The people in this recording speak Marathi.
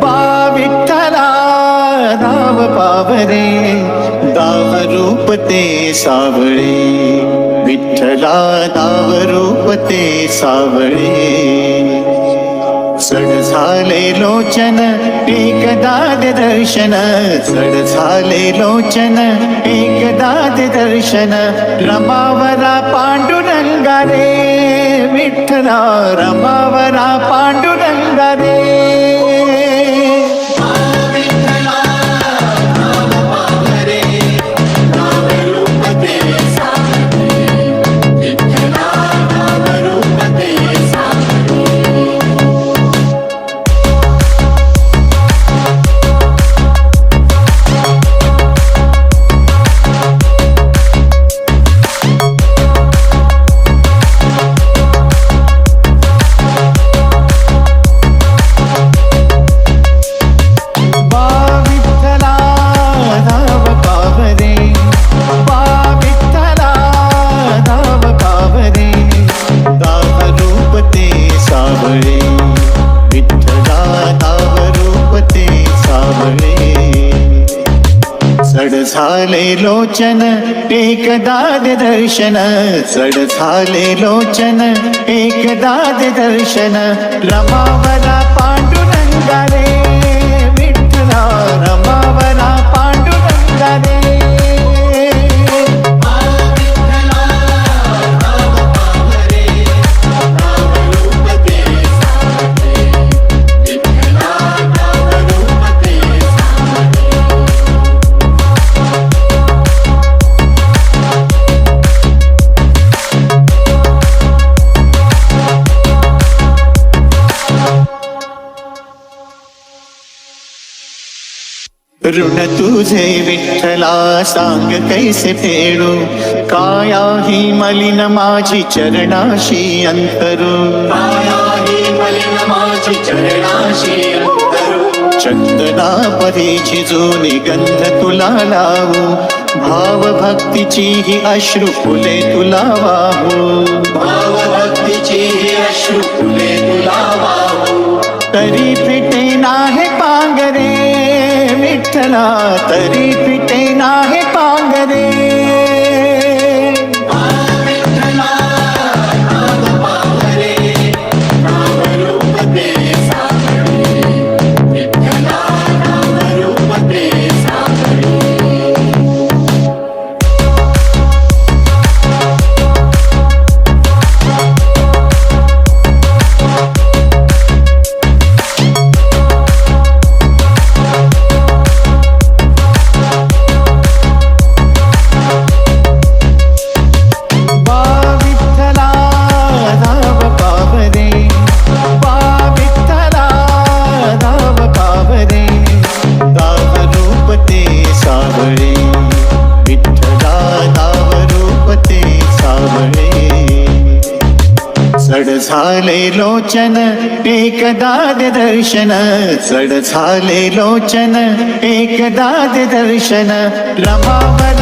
बा विठ्ठला नाव पावरे, दाव रूप ते सावळे, विठ्ठला नाव रूप ते सावळे. सड झाले लोचन एकदा दे दर्शन, सड झाले लोचन एकदा दे दर्शन, रमावरा पांडुरंगा रे, विठ्ठला रमावरा पांडुरंगा रे. सड झाले लोचन एकदा दे दर्शन, सड झाले लोचन एकदा दे दर्शन, रमावरा पांडुरंगा रे, विठ्ठला रमावरा पांडुरंगा रे. ऋण तुझे विठ्ठला सांग कैसे फेडू, काया ही मलिन माझी चरणाशी अंतरू, काया ही मलिन माझी चरणाशी अंतरू. चंदना परीची जुनी गंध तुला लावू, भाव भक्तीची ही अश्रू फुले तुला वाहू, भाव भक्तीची ही अश्रू फुले तुला वाहू. तरी फिटे नाहे पांगरे, विठ्ठला तरी फिटे नाहे पांगरे. सड झाले लोचन एकदा दे दर्शन, सड झाले लोचन एकदा दे दर्शन, रमावरा